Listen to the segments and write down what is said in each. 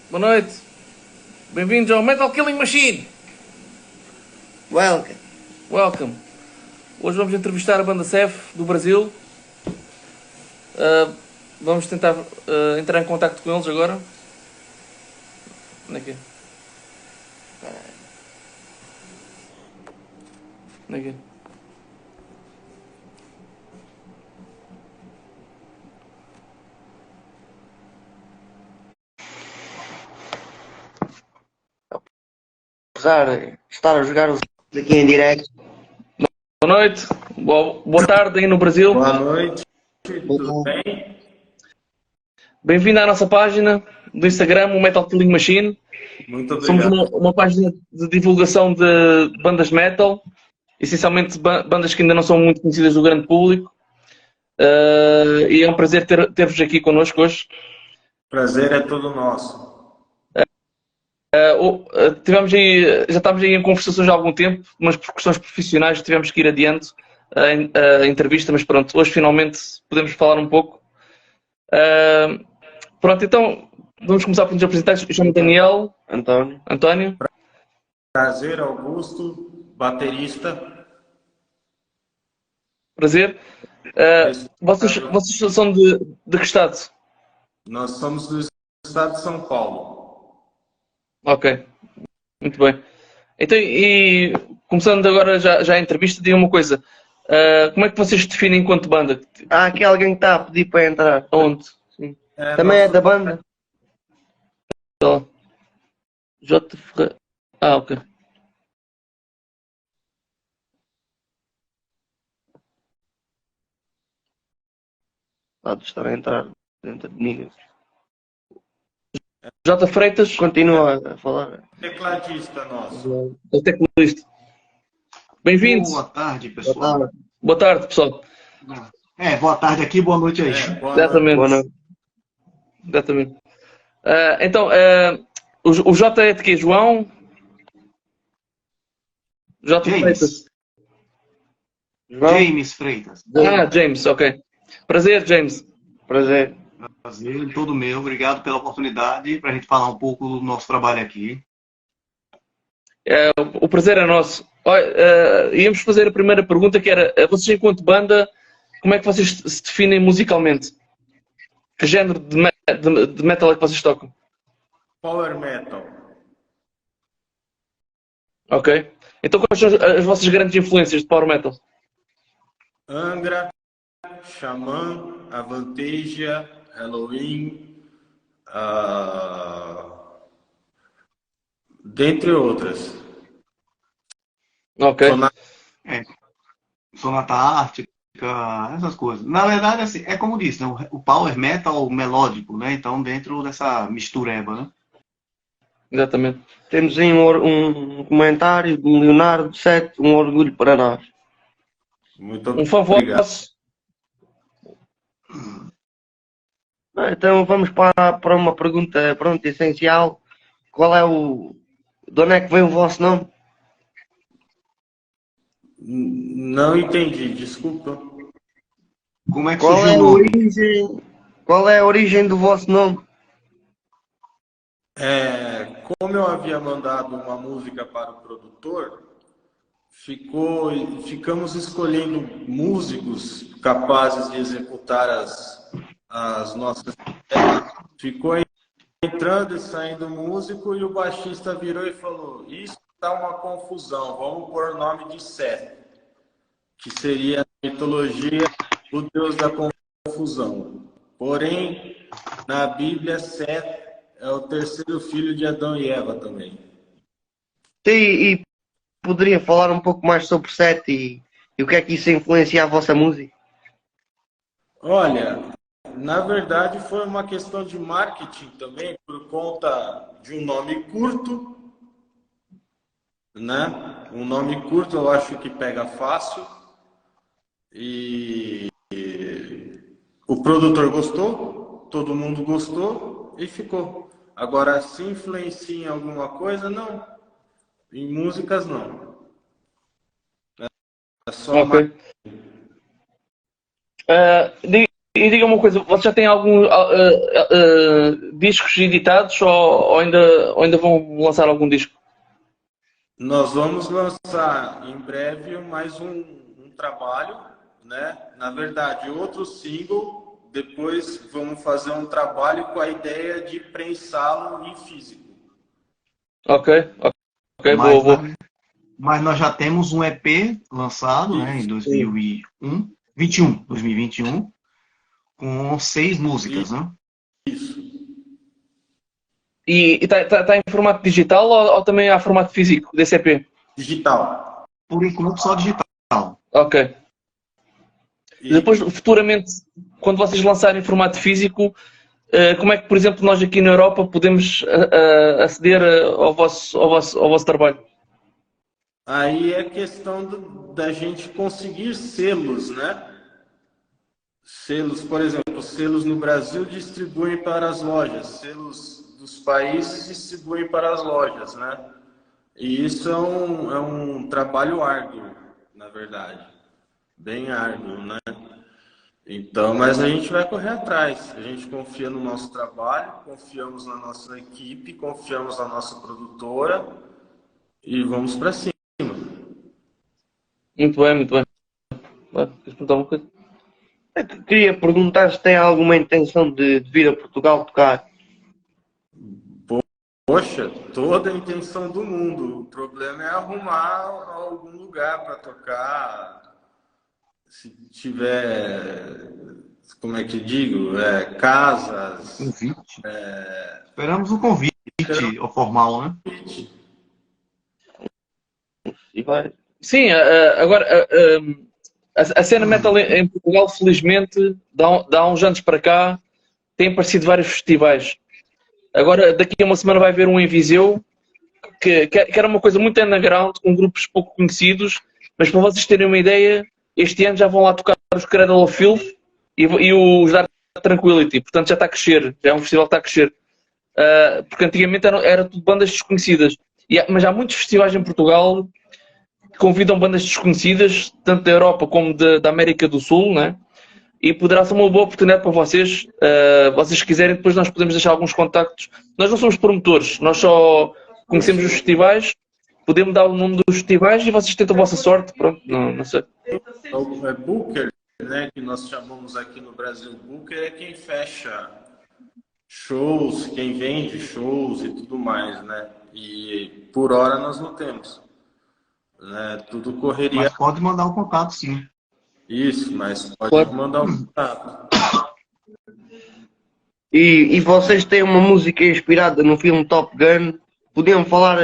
Boa noite. Bem-vindos ao Metal Killing Machine. Welcome. Welcome. Hoje vamos entrevistar a banda CEF do Brasil. Vamos tentar entrar em contacto com eles agora. Onde é que é? Onde é que é? Apesar de estar a jogar os aqui em direto. Boa noite. Boa tarde aí no Brasil. Boa noite, tudo bem? Bem-vindo à nossa página do Instagram, o Metal Killing Machine. Muito Somos obrigado. uma página de divulgação de bandas metal, essencialmente bandas que ainda não são muito conhecidas do grande público. E é um prazer ter-vos aqui connosco hoje. Prazer é todo nosso. Já estávamos aí em conversações há algum tempo, mas por questões profissionais tivemos que ir adiante a entrevista, mas pronto, hoje finalmente podemos falar um pouco. Pronto, então vamos começar por nos apresentar. Eu chamo Daniel. António. Prazer, Augusto, baterista. Prazer. Vocês são de que estado? Nós somos do estado de São Paulo. Ok, muito bem. Então, e começando agora já a entrevista, diga uma coisa. Como é que vocês se definem enquanto banda? Há aqui alguém que está a pedir para entrar. Onde? Sim. Também é da banda? J. Ferreira. Ok. Pode estar a entrar dentro de mim. J. Freitas. Continua a falar. Tecladista nosso. O tecladista. Bem-vindos. Boa tarde, pessoal. Boa tarde, pessoal. Boa tarde aqui, boa noite aí. Exatamente. Boa noite. Exatamente. Então, o J é de quê? João? J. James. Freitas. João? James Freitas. James, ok. Prazer, James. Prazer. Prazer todo meu. Obrigado pela oportunidade para a gente falar um pouco do nosso trabalho aqui. O prazer é nosso. Olha, íamos fazer a primeira pergunta, que era, vocês enquanto banda, como é que vocês se definem musicalmente? Que género de metal é que vocês tocam? Power Metal. Ok. Então quais são as vossas grandes influências de power metal? Angra, Xamã, Avantasia, Halloween, dentre outras. Ok. Sonata Ártica, essas coisas. Na verdade, assim, é como disse, né? O power metal melódico, né? Então, dentro dessa mistureba, né? Exatamente. Temos aí um comentário de Leonardo 7, um orgulho para nós. Muito Um favor. obrigado. Então vamos para uma pergunta essencial. Qual é de onde é que vem o vosso nome? Não entendi, desculpa. Como é que surgiu o nome? Qual é a origem do vosso nome? Como eu havia mandado uma música para o produtor, ficamos escolhendo músicos capazes de executar as nossas ideias. Ficou entrando e saindo músico e o baixista virou e falou: isso está uma confusão, vamos pôr o nome de Seth, que seria na mitologia o deus da confusão. Porém, na Bíblia, Seth é o terceiro filho de Adão e Eva também. E poderia falar um pouco mais sobre Seth e o que é que isso influencia a vossa música? Olha, na verdade foi uma questão de marketing também, por conta de um nome curto, né? Um nome curto eu acho que pega fácil e o produtor gostou, todo mundo gostou e ficou. Agora, se influencia em alguma coisa, não. Em músicas, não. É só Ok. e diga uma coisa, vocês já têm alguns discos editados ou ainda vão lançar algum disco? Nós vamos lançar em breve mais um trabalho, né? Na verdade, outro single. Depois vamos fazer um trabalho com a ideia de prensá-lo em físico. Ok, Mas, boa. mas nós já temos um EP lançado, né, em 2021, com 6 músicas, né? Isso. E tá em formato digital ou também há formato físico desse EP? Digital. Por enquanto, só digital. Ok. E Depois, futuramente, quando vocês lançarem em formato físico, como é que, por exemplo, nós aqui na Europa podemos aceder ao vosso trabalho? aí é questão da gente conseguir selos, né? Selos, por exemplo, selos no Brasil distribuem para as lojas, selos dos países distribuem para as lojas, né? E isso é um trabalho árduo, na verdade, bem árduo, né? Então, mas a gente vai correr atrás, a gente confia no nosso trabalho, confiamos na nossa equipe, confiamos na nossa produtora e vamos para cima. Muito bem, muito bem. Queres perguntar uma coisa? Eu queria perguntar se tem alguma intenção de vir a Portugal tocar. Poxa, toda a intenção do mundo. O problema é arrumar algum lugar para tocar. Se tiver, como é que digo, casas. Convite. Esperamos o convite formal, né? E vai. Sim, agora a cena metal em Portugal, felizmente, dá uns anos para cá, tem aparecido vários festivais. Agora, daqui a uma semana vai haver um em Viseu, que era uma coisa muito underground, com grupos pouco conhecidos, mas para vocês terem uma ideia, este ano já vão lá tocar os Cradle of Filth e os Dark Tranquility, portanto já está a crescer, já é um festival que está a crescer. Porque antigamente era tudo bandas desconhecidas, mas há muitos festivais em Portugal que convidam bandas desconhecidas, tanto da Europa como da América do Sul, né? E poderá ser uma boa oportunidade para vocês. Vocês quiserem, depois nós podemos deixar alguns contactos. Nós não somos promotores, nós só conhecemos os festivais, podemos dar o nome dos festivais e vocês tentam a vossa sorte. Pronto, não sei. É Booker, né, que nós chamamos aqui no Brasil. Booker é quem fecha shows, quem vende shows e tudo mais, né? E por hora nós não temos, né? Tudo correria. Mas pode mandar o contato, sim. Isso, mas pode Pode. mandar um contato. E vocês têm uma música inspirada no filme Top Gun? Podiam falar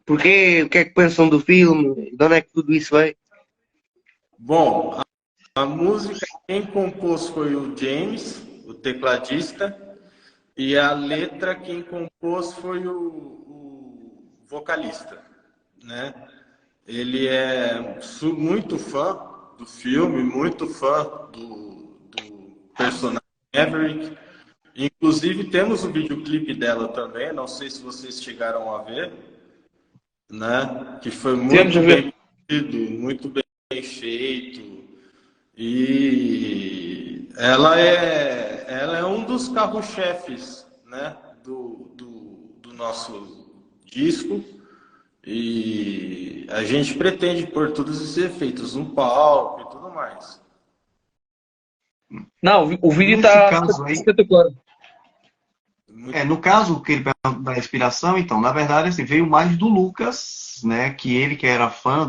porquê, o que é que pensam do filme, de onde é que tudo isso veio? Bom, a música quem compôs foi o James, o tecladista, e a letra quem compôs foi o vocalista, né? Ele é muito fã do filme, muito fã do personagem Maverick. Inclusive temos o videoclipe dela também, não sei se vocês chegaram a ver, né? Que foi muito bem produzido, muito bem feito. E ela é um dos carro-chefes, né? do nosso disco. E a gente pretende pôr todos esses efeitos no palco e tudo mais. Não, o vídeo Nesse está caso aí- espetacular. No caso que ele pergunta da inspiração, então, na verdade, assim, veio mais do Lucas, né? Que ele que era fã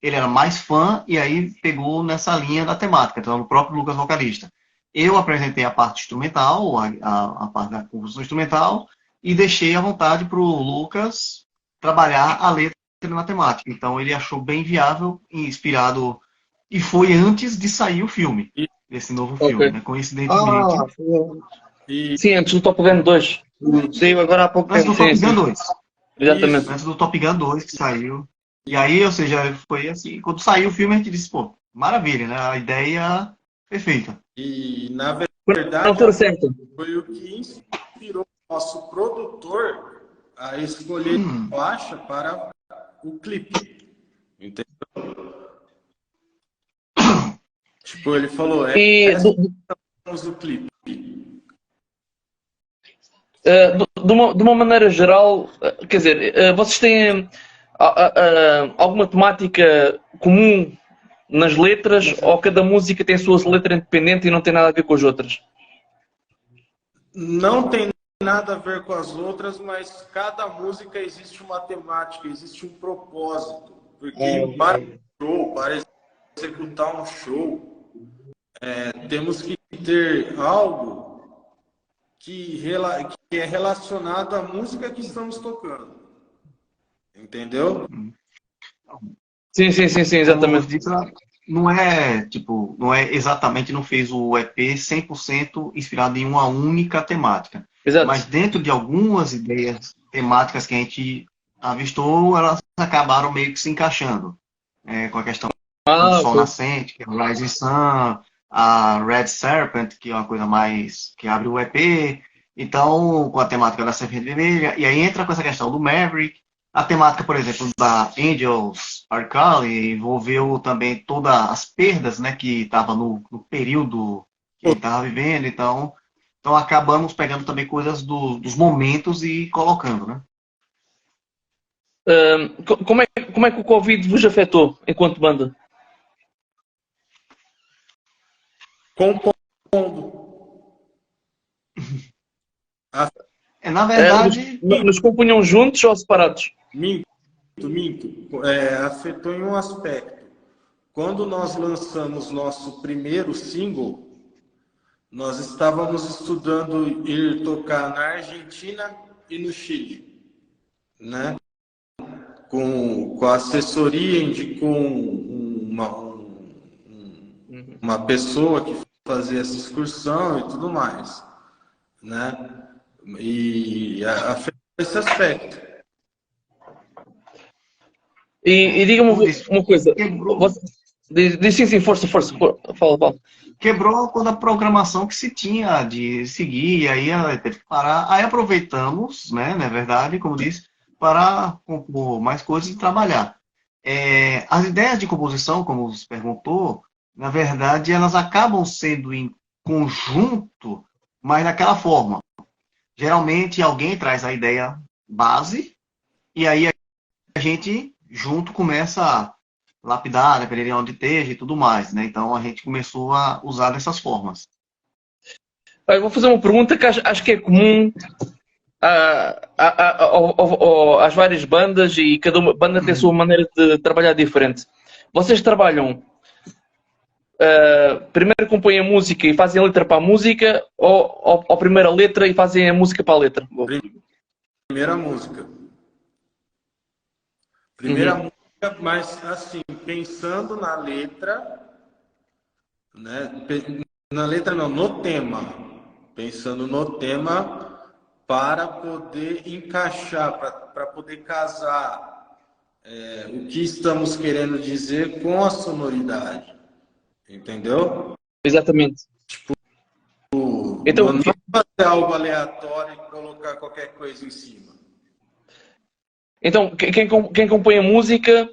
ele era mais fã e aí pegou nessa linha da temática, então o próprio Lucas vocalista. Eu apresentei a parte instrumental, a parte da composição instrumental, e deixei à vontade para o Lucas trabalhar a letra na temática. Então ele achou bem viável e inspirado, e foi antes de sair o filme, esse novo filme, né? Coincidentemente. Sim, antes do Top Gun 2. Saiu agora há pouco Antes do tempo. Top Gun 2. Exatamente. Antes do Top Gun 2 que saiu. E aí, ou seja, foi assim, quando saiu o filme a gente disse, pô, maravilha, né? A ideia perfeita. E, na Na verdade, altura certa. foi o que inspirou o nosso produtor a escolher faixa para o clipe. Entendeu? Tipo, ele falou, E do clipe. de uma maneira geral, quer dizer, vocês têm alguma temática comum nas letras ou cada música tem a sua letra independente e não tem nada a ver com as outras? Não tem nada a ver com as outras, mas cada música existe uma temática, existe um propósito. Porque para executar um show, temos que ter algo que é relacionado à música que estamos tocando. Entendeu? Sim, exatamente. Não é exatamente, não fez o EP 100% inspirado em uma única temática. Exato. Mas dentro de algumas ideias temáticas que a gente avistou, elas acabaram meio que se encaixando. Com a questão do Sol Nascente, que é o Rising Sun, a Red Serpent, que é uma coisa mais que abre o EP. Então, com a temática da Serpente Vermelha, e aí entra com essa questão do Maverick. A temática, por exemplo, da Angels Arcali envolveu também todas as perdas, né, que estava no período que ele estava vivendo. Então acabamos pegando também coisas dos momentos e colocando, né? Como é que o Covid vos afetou enquanto banda? Compondo. Na verdade... Nos compunham juntos ou separados? Minto. Afetou em um aspecto. Quando nós lançamos nosso primeiro single, nós estávamos estudando ir tocar na Argentina e no Chile, né? Com a assessoria, indicou uma pessoa que fazia essa excursão e tudo mais, né? E afetou esse aspecto. E diga-me uma coisa. Diz sim, força. Fala. Quebrou toda a programação que se tinha de seguir, e aí teve que parar. Aí aproveitamos, né, na verdade, como disse, para compor mais coisas e trabalhar. As ideias de composição, como você perguntou, na verdade, elas acabam sendo em conjunto, mas daquela forma. Geralmente, alguém traz a ideia base, e aí a gente, junto, começa a lapidar, dependendo de onde esteja e tudo mais, né? Então, a gente começou a usar dessas formas. Eu vou fazer uma pergunta que acho que é comum às várias bandas e cada uma banda tem a sua maneira de trabalhar diferente. Vocês trabalham primeiro compõem a música e fazem a letra para a música ou primeiro a letra e fazem a música para a letra? Primeira música. Primeira música, mas assim, pensando na letra, né? Na letra não, no tema. Pensando no tema para poder encaixar, para poder casar o que estamos querendo dizer com a sonoridade. Entendeu? Exatamente. Tipo, então, não fazer algo aleatório e colocar qualquer coisa em cima. Então, quem compõe a música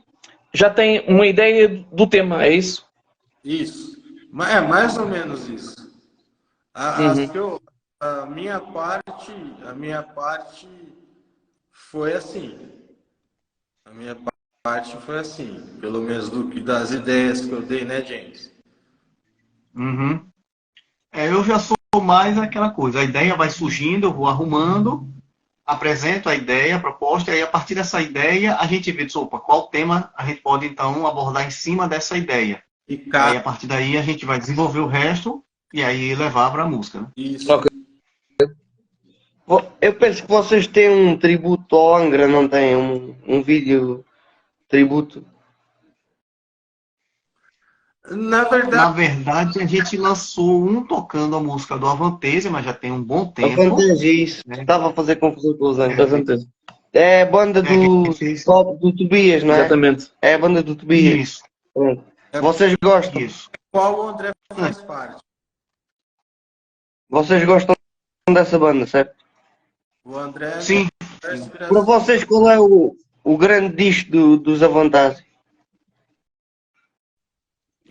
já tem uma ideia do tema, é isso? Isso. É mais ou menos isso. A minha parte foi assim. A minha parte foi assim. Pelo menos das ideias que eu dei, né, James? Uhum. Eu já sou mais aquela coisa. A ideia vai surgindo, eu vou arrumando, apresento a ideia, a proposta, e aí a partir dessa ideia a gente vê, qual tema a gente pode então abordar em cima dessa ideia. E aí a partir daí a gente vai desenvolver o resto e aí levar para a música. Né? Isso. Okay. Eu penso que vocês têm um tributo ao Angra, não têm um vídeo tributo? Na verdade, a gente lançou um tocando a música do Avantasia, mas já tem um bom tempo. Avantasia, isso. Né? Estava a fazer confusão com os Angra. Avantasia. É a banda do Tobias, não é? Exatamente. É a banda do Tobias. Isso. Vocês gostam? Isso. Qual o André faz parte? Vocês gostam dessa banda, certo? O André... Sim. Para vocês, qual é o grande disco dos Avantasia?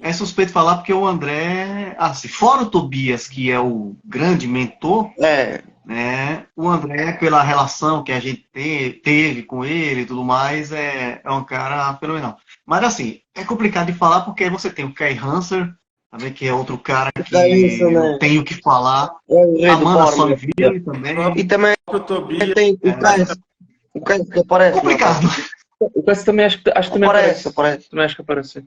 É suspeito falar porque o André, assim, fora o Tobias, que é o grande mentor, É, né? O André, pela relação que a gente teve com ele e tudo mais, é um cara fenomenal. Mas assim, é complicado de falar porque você tem o Kai Hanser, também, que é outro cara o que Caíssa, eu né? tenho que falar. É o rei do Amanda Power Metal. Soyville O também. E também próprio Tobias, tem o Caio que aparece, não Complicado. aparece? O Cassie também acho que também Aparece, aparece. aparece. Também acho que aparece.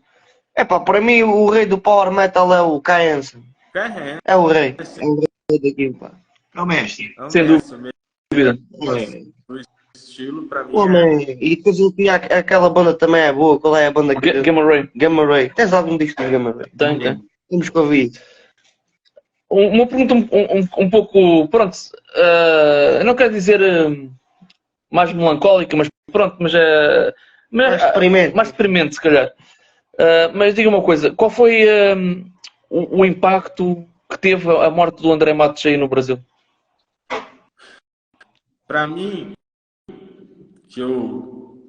Epá, para mim o rei do Power Metal é o Kai Hansen. Kai É o rei. Hansen, É o rei daquilo, pá. É o mestre. é o Sem mestre mesmo. dúvida. É. O estilo, pra mim, O homem. E depois ele tinha aquela banda também é boa. Qual é a banda que. Gamma Ray. Gamma Ray. Tens algum disco de Gamma Ray? Tem. Temos que ouvir. Uma pergunta um pouco, pronto, eu não quero dizer mais melancólica, mas pronto, Mais experimento. mais deprimente, se calhar. Mas diga uma coisa, qual foi o impacto que teve a morte do André Matos aí no Brasil? Pra mim, que eu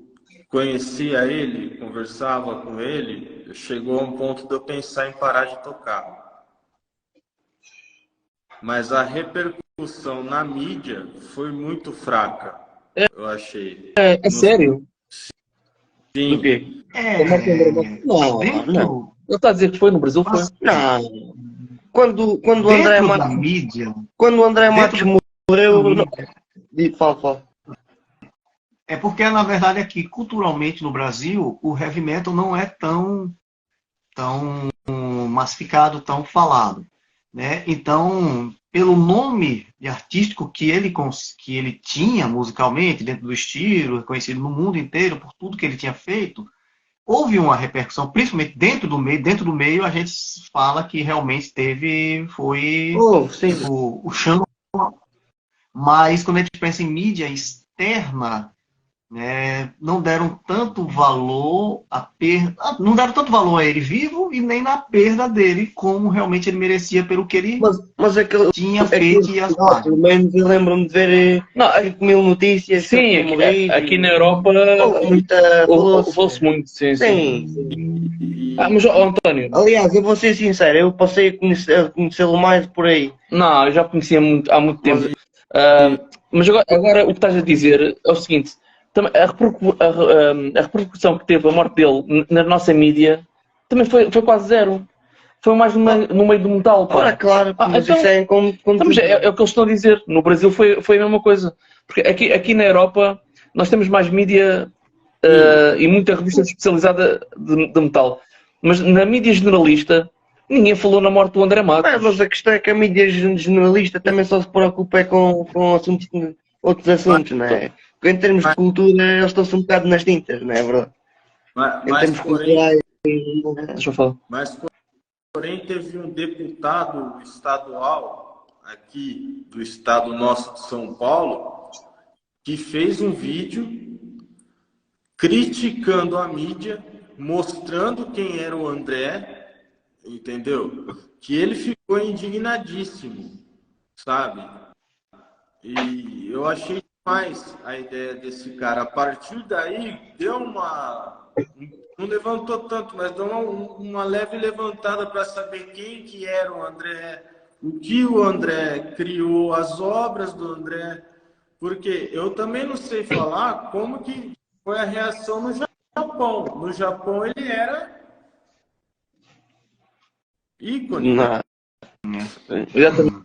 conhecia ele, conversava com ele, chegou a um ponto de eu pensar em parar de tocar. Mas a repercussão na mídia foi muito fraca, eu achei. É sério? Do Sim, quê? É, Não, não. dentro, Ele está a dizer que foi no Brasil, foi? Não. Quando o André dentro da Matos. mídia, Quando o André Matos dentro morreu. da Não. mídia, Fala. é porque, na verdade, aqui, culturalmente, no Brasil, o heavy metal não é tão massificado, tão falado, né? Então, pelo nome de artístico que ele tinha musicalmente, dentro do estilo, reconhecido no mundo inteiro por tudo que ele tinha feito, houve uma repercussão, principalmente dentro do meio a gente fala que realmente foi Oh, sim. o chão, mas quando a gente pensa em mídia externa, né, não deram tanto valor não deram tanto valor a ele vivo e nem na perda dele, como realmente ele merecia pelo que ele Mas tinha feito e as pelo menos eu lembro-me de ver Não, 5 mil notícias. sim, aqui na Europa falou-se muito, sim. Sim. Mas António, Aliás, eu vou ser sincero, eu passei a conhecê-lo mais por aí. não, eu já conhecia há muito tempo. Mas Mas agora o que estás a dizer é o seguinte: a repercussão que teve a morte dele na nossa mídia também foi quase zero. Foi mais no meio do metal, pá. ora, claro, mas Então, isso é mas é o que eles estão a dizer. No Brasil foi a mesma coisa. Porque aqui na Europa nós temos mais mídia e muita revista especializada de metal. Mas na mídia generalista ninguém falou na morte do André Matos. Mas a questão é que a mídia generalista também só se preocupa é com assuntos, outros assuntos, não é? Porque em termos de cultura eles estão-se um bocado nas tintas, não é verdade? Em termos culturais. Deixa eu falar. mas porém teve um deputado estadual aqui do estado nosso de São Paulo que fez um vídeo criticando a mídia, mostrando quem era o André, entendeu? Que ele ficou indignadíssimo, sabe? E eu achei demais a ideia desse cara. A partir daí, deu uma... Não levantou tanto, mas deu uma leve levantada para saber quem que era o André, o que o André criou, as obras do André. Porque eu também não sei falar como que foi a reação no Japão. No Japão ele era ícone. Não. Exatamente.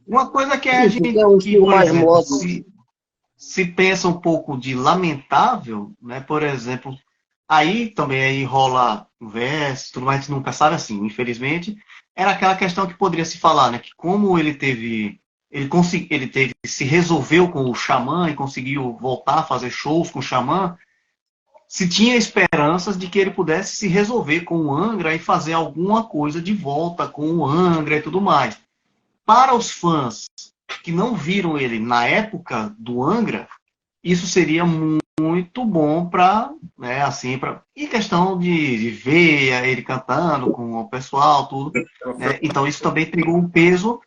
uma coisa que a gente É um que, estilo por mais exemplo, moderno. se pensa um pouco de lamentável, né? Por exemplo, aí rola conversa, tudo mais, a gente nunca sabe assim, infelizmente, era aquela questão que poderia se falar, né? Que como se resolveu com o Xamã e conseguiu voltar a fazer shows com o Xamã, se tinha esperanças de que ele pudesse se resolver com o Angra e fazer alguma coisa de volta com o Angra e tudo mais. Para os fãs que não viram ele na época do Angra, isso seria muito bom para, né, assim, e questão de ver ele cantando com o pessoal, tudo. Né? Então isso também pegou um peso.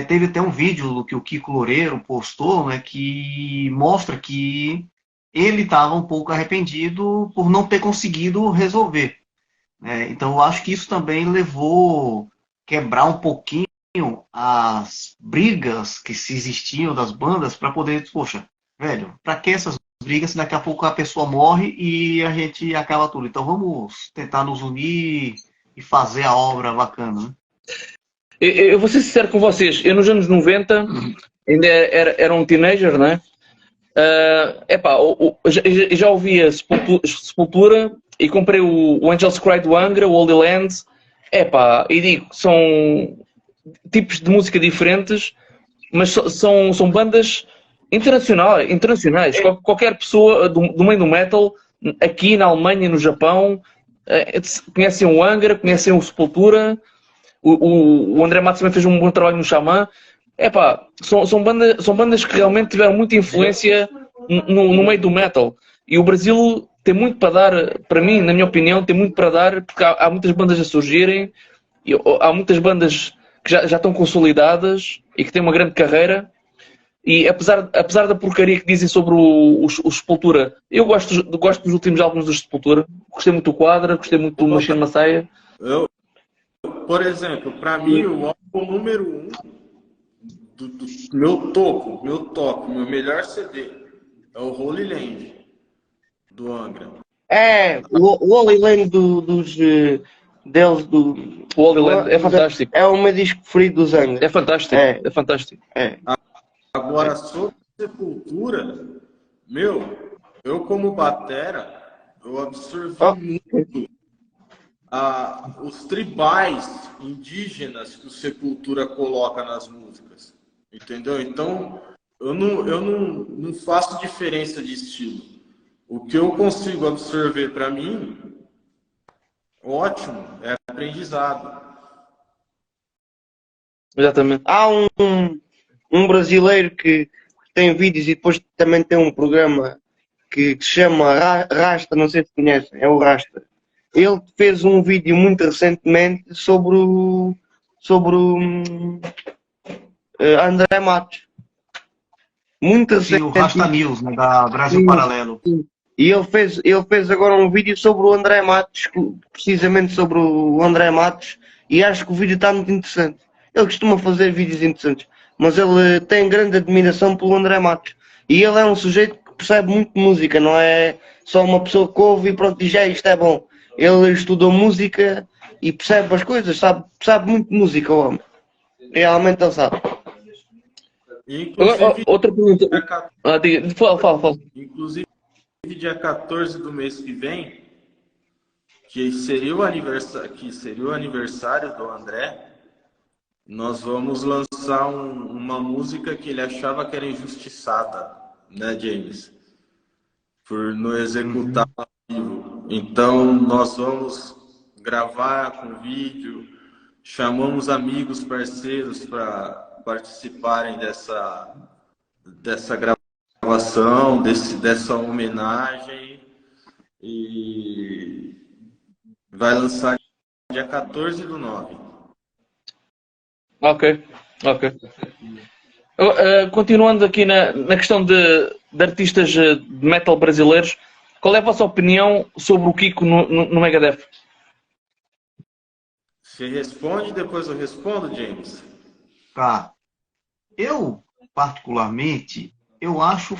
Teve até um vídeo que o Kiko Loureiro postou, né, que mostra que ele estava um pouco arrependido por não ter conseguido resolver. né? Então eu acho que isso também levou quebrar um pouquinho as brigas que se existiam das bandas para poder, poxa, velho, para que essas brigas se daqui a pouco a pessoa morre e a gente acaba tudo? Então vamos tentar nos unir e fazer a obra bacana, né? Eu vou ser sincero com vocês, eu nos anos 90 ainda era um teenager, não é? Epá, já ouvia Sepultura e comprei o Angels Cry do Angra, o Holy Land. Epá, e digo, são tipos de música diferentes, mas são bandas internacionais. Qualquer pessoa do meio do metal, aqui na Alemanha, no Japão, conhecem o Angra, conhecem o Sepultura. O André Matos também fez um bom trabalho no Xamã. Epá, são bandas que realmente tiveram muita influência no meio do metal. E o Brasil tem muito para dar, para mim, na minha opinião, tem muito para dar, porque há muitas bandas a surgirem, e há muitas bandas que já estão consolidadas e que têm uma grande carreira. E apesar da porcaria que dizem sobre o Sepultura, eu gosto dos últimos álbuns do Sepultura. Gostei muito do Quadra, gostei muito do Machine Messiah. Por exemplo, para mim, o álbum número 1 do meu melhor CD é o Holy Land, do Angra. O Holy Land deles, O Holy Land é fantástico. É o meu disco preferido dos Angra. É fantástico, é fantástico. Agora, sobre Sepultura, eu como batera, eu absorvi muito os tribais indígenas que o Sepultura coloca nas músicas, entendeu? Então, eu não faço diferença de estilo. O que eu consigo absorver para mim, ótimo, é aprendizado. Exatamente. Há um brasileiro que tem vídeos e depois também tem um programa que se chama Rasta, não sei se conhecem, é o Rasta. Ele fez um vídeo muito recentemente sobre o André Matos. Muito Sim, o recentemente. Rasta News, né, da Brasil Paralelo. E ele fez agora um vídeo sobre o André Matos, precisamente sobre o André Matos, e acho que o vídeo está muito interessante. Ele costuma fazer vídeos interessantes, mas ele tem grande admiração pelo André Matos. E ele é um sujeito que percebe muito de música, não é só uma pessoa que ouve e pronto, diz, isto é bom. Ele estudou música e percebe as coisas, sabe muito de música, o homem. Realmente ele sabe. Inclusive, outra pergunta. Fala. Inclusive, dia 14 do mês que vem, que seria o aniversário do André, nós vamos lançar uma música que ele achava que era injustiçada, né, James? Por não executar ao vivo. Então, nós vamos gravar com vídeo, chamamos amigos, parceiros para participarem dessa gravação, dessa homenagem, e vai lançar dia 14/9. Ok. Continuando aqui na questão de artistas de metal brasileiros, qual é a vossa opinião sobre o Kiko no Megadeth? Você responde, depois eu respondo, James? Tá. Eu, particularmente, eu acho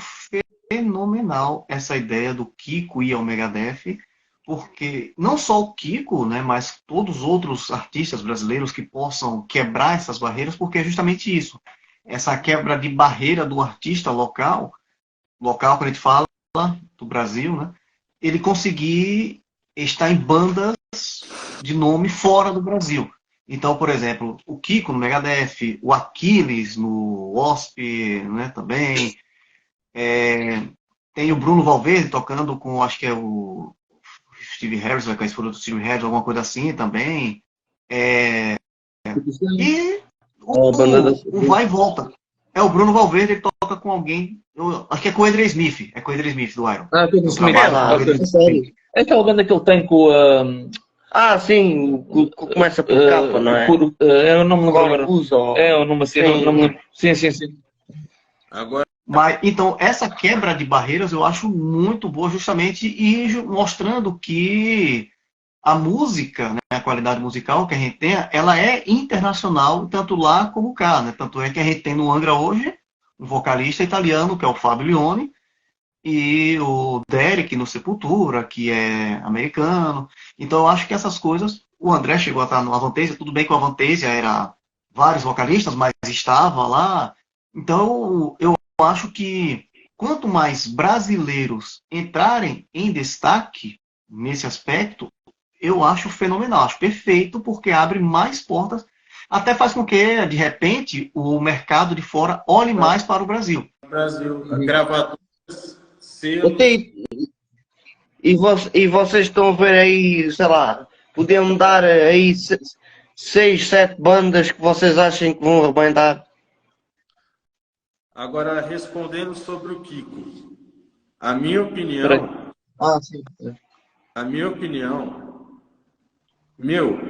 fenomenal essa ideia do Kiko ir ao Megadeth, porque não só o Kiko, né, mas todos os outros artistas brasileiros que possam quebrar essas barreiras, porque é justamente isso. Essa quebra de barreira do artista local que a gente fala do Brasil, né, ele conseguir estar em bandas de nome fora do Brasil. Então, por exemplo, o Kiko no Megadeth, o Aquiles no Wasp, né, também. Tem o Bruno Valverde tocando com, acho que é o Steve Harris, vai conhecer do Steve Harris, alguma coisa assim também. E o vai e volta. É o Bruno Valverde que toca com alguém, acho que é com o Adrian Smith. É com o Adrian Smith do Iron. Com o Smith. É aquela banda que ele tem com a... sim, começa por capa, não é? Eu não me lembro agora. Eu não me lembro. Sim. Agora... Mas, então, essa quebra de barreiras eu acho muito boa, justamente, e mostrando que a música, né, a qualidade musical que a gente tem, ela é internacional, tanto lá como cá, né? Tanto é que a gente tem no Angra hoje um vocalista italiano, que é o Fabio Lione, e o Derek no Sepultura, que é americano. Então eu acho que essas coisas, o André chegou a estar no Avantasia, tudo bem que o Avantasia era vários vocalistas, mas estava lá. Então eu acho que quanto mais brasileiros entrarem em destaque nesse aspecto, eu acho fenomenal, acho perfeito, porque abre mais portas, até faz com que, de repente, o mercado de fora olhe mais para o Brasil. Brasil, gravadoras, selos. Até, e vocês estão a ver aí, sei lá, podiam dar aí 6, 7 bandas que vocês achem que vão arrebentar? Agora, respondendo sobre o Kiko, a minha Peraí. opinião, Ah, sim.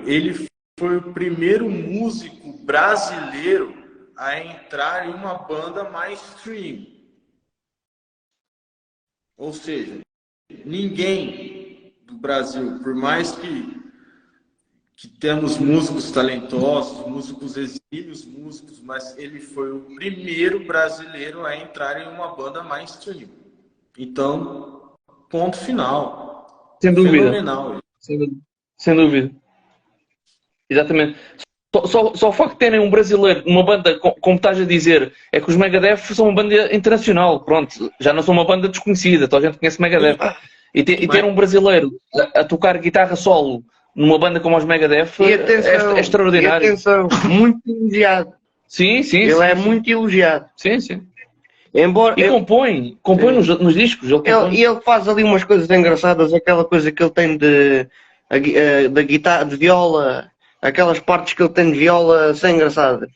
ele foi o primeiro músico brasileiro a entrar em uma banda mainstream. Ou seja, ninguém do Brasil, por mais que temos músicos talentosos, músicos exílios, músicos, mas ele foi o primeiro brasileiro a entrar em uma banda mainstream. Então, ponto final. Sem dúvida. Fenomenal. Sem dúvida. Exatamente. Só o facto de terem um brasileiro, uma banda, como estás a dizer, é que os Megadeth são uma banda internacional. Pronto, já não são uma banda desconhecida, toda a gente conhece Megadeth. E ter um brasileiro a tocar guitarra solo numa banda como os Megadeth é extraordinário. E atenção, muito elogiado. Sim. Ele é muito elogiado. Sim. Embora E compõe nos discos. ele faz ali umas coisas engraçadas, aquela coisa que ele tem da guitarra, de viola, aquelas partes que ele tem de viola são engraçadas.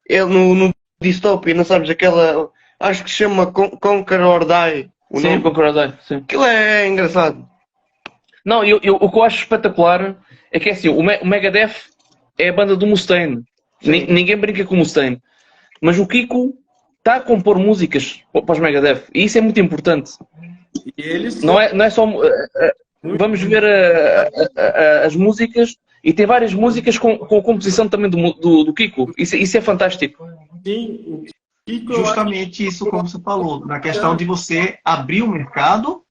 Ele no Dystopia, não sabes, aquela, acho que se chama Conquer or Die. Sim, Conquer or Die, sim. Aquilo é engraçado. Não, o que eu acho espetacular é que é assim, o Megadeth é a banda do Mustaine. Ninguém brinca com o Mustaine. Mas o Kiko está a compor músicas para os Megadeth. E isso é muito importante. E eles Não é só... vamos ver as músicas e tem várias músicas com a composição também do Kiko. Isso é fantástico. Sim, o Kiko, Justamente isso, como você falou, na questão de você abrir o mercado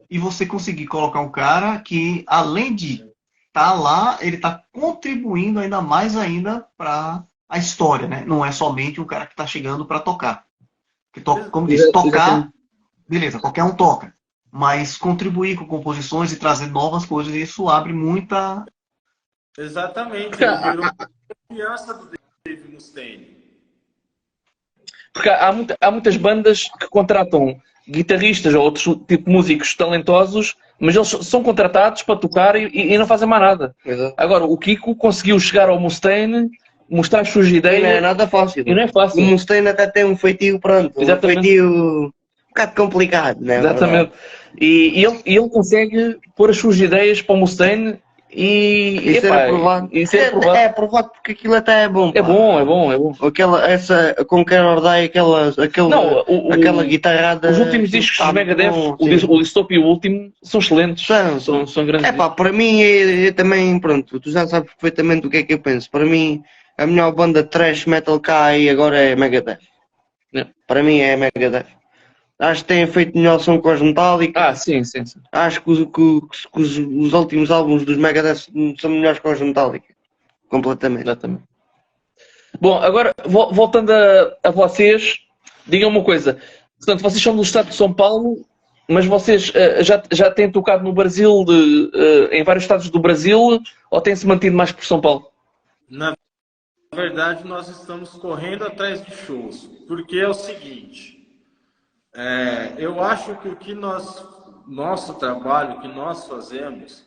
e você conseguir colocar um cara que, além de estar lá, ele está contribuindo ainda mais ainda para a história, né? Não é somente um cara que está chegando para tocar. Como diz, tocar, beleza, qualquer um toca. Mas contribuir com composições e trazer novas coisas, isso abre muita... Exatamente, ele virou a confiança do Dave Mustaine. Porque há muitas bandas que contratam guitarristas ou outros tipo de músicos talentosos, mas eles são contratados para tocar e não fazem mais nada. Exato. Agora, o Kiko conseguiu chegar ao Mustaine, mostrar as suas ideias. Não é nada fácil. E não é fácil. O Mustaine até tem um feitio, pronto. Exatamente. Um feitio um bocado complicado, não é? Exatamente. E ele consegue pôr as suas ideias para o Mustaine e Isso é aprovado. Isso é aprovado. É aprovado porque aquilo até é bom. É pá. bom. Essa Conquer or Die, aquela guitarrada. Os últimos discos dos Megadeth, o Dystopia e o último, são excelentes. São grandes. É pá, para mim, eu também, pronto, tu já sabes perfeitamente o que é que eu penso. Para mim, a melhor banda de thrash metal cá aí agora é Megadeth. É. Para mim é Megadeth. Acho que têm feito melhor som com os Metallica. Sim. Acho que os últimos álbuns dos Megadeth são melhores que os Metallica. Completamente. Exatamente. Bom, agora, voltando a vocês, digam uma coisa. Portanto, vocês são do estado de São Paulo, mas vocês já têm tocado no Brasil, em vários estados do Brasil, ou têm-se mantido mais por São Paulo? Na verdade, nós estamos correndo atrás de shows, porque é o seguinte, eu acho que nosso trabalho, que nós fazemos,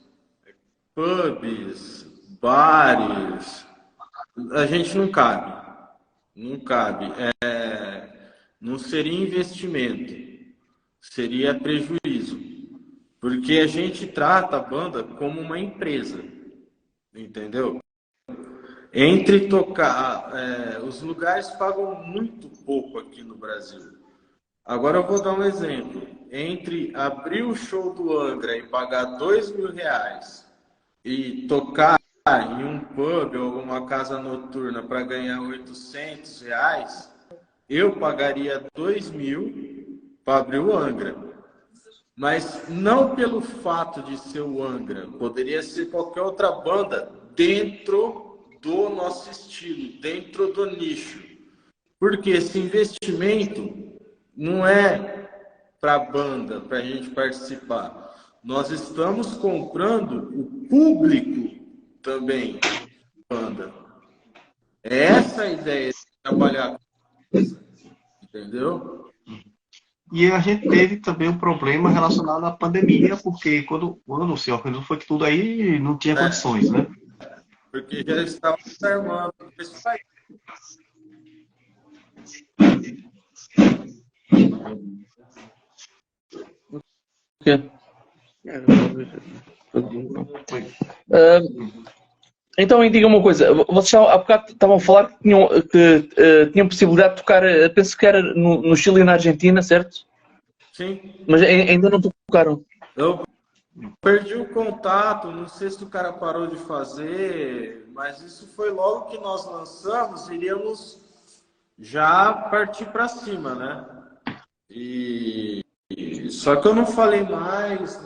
pubs, bares, a gente não cabe. Não seria investimento, seria prejuízo, porque a gente trata a banda como uma empresa, entendeu? Entre tocar, os lugares pagam muito pouco aqui no Brasil. Agora eu vou dar um exemplo. Entre abrir o show do Angra e pagar R$2.000 e tocar em um pub ou uma casa noturna para ganhar R$ 800, eu pagaria 2.000 para abrir o Angra. Mas não pelo fato de ser o Angra, poderia ser qualquer outra banda dentro do nosso estilo, dentro do nicho. Porque esse investimento não é para a banda, para a gente participar. Nós estamos comprando o público também da banda. É essa a ideia de trabalhar, entendeu? E a gente teve também um problema relacionado à pandemia, porque quando se organizou foi que tudo aí não tinha condições, né? Porque já estava se armando isso aí. Então, me diga uma coisa. Vocês há bocado estavam a falar que tinham possibilidade de tocar, penso que era no Chile e na Argentina, certo? Sim. Mas ainda não tocaram. Eu perdi o contato, não sei se o cara parou de fazer, mas isso foi logo que nós lançamos, iríamos já partir para cima, né? Só que eu não falei mais,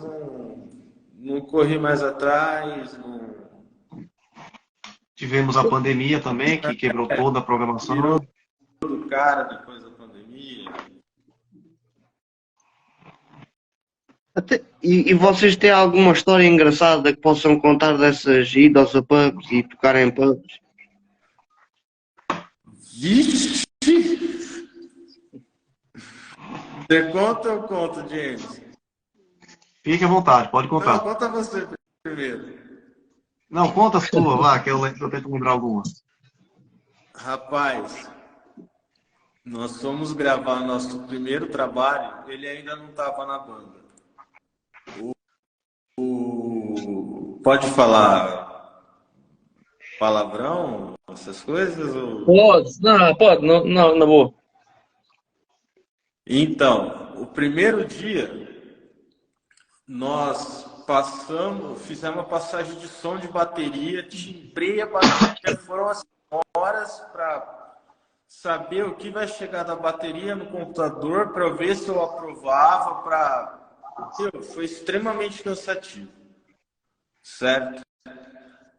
não corri mais atrás, não... Tivemos a pandemia também, que quebrou toda a programação. Virou do cara depois da pandemia. E vocês têm alguma história engraçada que possam contar dessas idas a pubs e tocar em pubs? Vixe! Você conta ou eu conto, James? Fique à vontade, pode Não, contar. conta você primeiro. Não, conta a sua, lá, que eu tento lembrar alguma. Rapaz, nós fomos gravar nosso primeiro trabalho, ele ainda não estava na banda. Pode falar palavrão, essas coisas? Ou... Pode, não, na boa. Então, o primeiro dia, nós fizemos uma passagem de som de bateria, timbrei a bateria, foram as horas para saber o que vai chegar da bateria no computador, para ver se eu aprovava, foi extremamente cansativo, certo?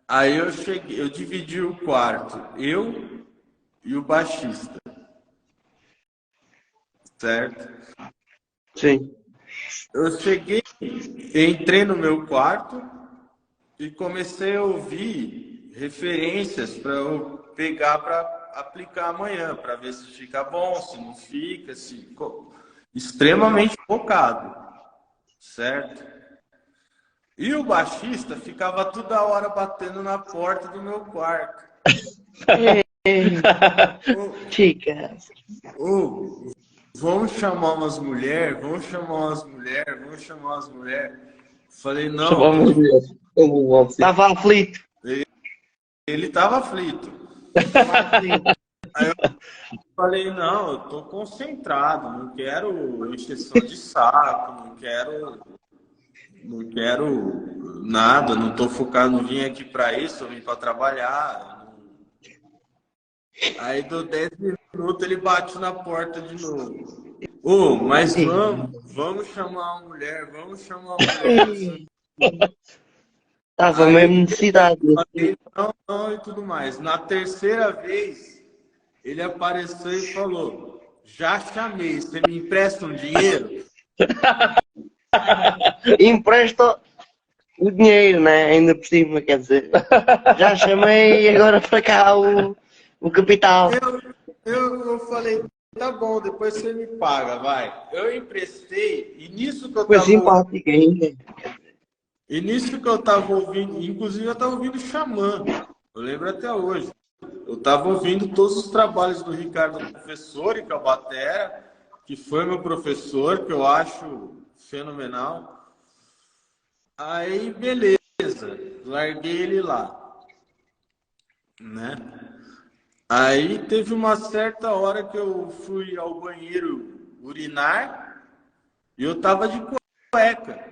Aí eu dividi o quarto, eu e o baixista, certo? Sim. Eu entrei no meu quarto e comecei a ouvir referências para eu pegar para aplicar amanhã, para ver se fica bom, se não fica, extremamente focado, certo? E o baixista ficava toda hora batendo na porta do meu quarto. Chicas. Vamos chamar umas mulheres. Falei, não. Estava aflito. Ele estava aflito. Aí eu falei, não, eu tô concentrado, não quero encheção de saco, não quero nada, não tô focado, não vim aqui para isso, eu vim para trabalhar. Aí do 10 minutos ele bate na porta de novo. Mas vamos chamar uma mulher, Estava mesmo necessidade. Falei, não, e tudo mais. Na terceira vez, ele apareceu e falou, já chamei, você me empresta um dinheiro? Empresta o dinheiro, né? Ainda por cima, quer dizer. Já chamei e agora para cá o capital. Eu falei, tá bom, depois você me paga, vai. Eu emprestei, e nisso que eu Foi simpático ainda. E nisso que eu tava ouvindo, inclusive eu tava ouvindo Xamã, eu lembro até hoje. Eu tava ouvindo todos os trabalhos do Ricardo Professor e Cabatera, que foi meu professor, que eu acho fenomenal. Aí, beleza, larguei ele lá, né? Aí teve uma certa hora que eu fui ao banheiro urinar e eu tava de cueca.